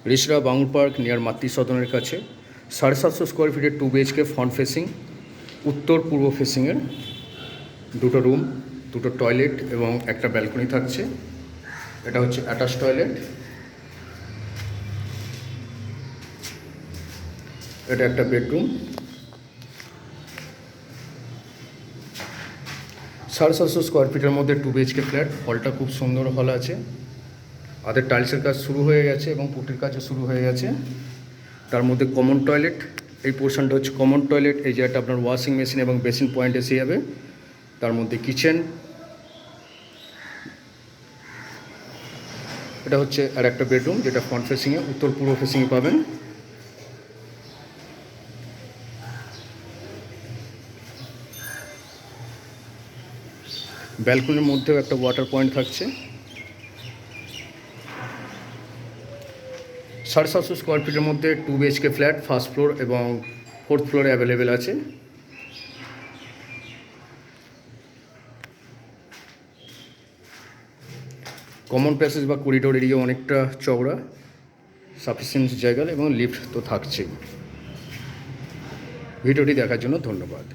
Rishra Bangur park near মাতৃ সদনের কাছে 750 square ফিটের 2 BHK ফ্রন্ট ফেসিং, উত্তর পূর্ব ফেসিংয়ের দুটো রুম, দুটো টয়লেট এবং একটা ব্যালকনি থাকছে। এটা হচ্ছে অ্যাটাচ টয়লেট, এটা একটা বেডরুম। 750 স্কোয়ার ফিটের মধ্যে 2 BHK ফ্ল্যাট। হলটা খুব সুন্দর হল আছে, আদের টাইলসের কাজ শুরু হয়ে গেছে এবং পুটির কাজও শুরু হয়ে গেছে। তার মধ্যে কমন টয়লেট, এই পোর্শনটা হচ্ছে কমন টয়লেট। এই জায়গাটা আপনার ওয়াশিং মেশিন এবং বেসিন পয়েন্ট এসে যাবে। তার মধ্যে কিচেন, এটা হচ্ছে আর একটা বেডরুম যেটা ফ্রন্ট ফেসিংয়ে, উত্তর পূর্ব ফেসিংয়ে পাবেন। ব্যালকনির মধ্যেও একটা ওয়াটার পয়েন্ট থাকছে। 750 স্কোয়ার ফিটের মধ্যে 2 BHK ফ্ল্যাট, ফার্স্ট ফ্লোর এবং 4th ফ্লোরে অ্যাভেলেবেল আছে। কমন প্যাসেজ বা করিডোর এরিয়া অনেকটা চওড়া, সাফিসিয়েন্ট জায়গা এবং লিফট তো থাকছেই। ভিডিওটি দেখার জন্য ধন্যবাদ।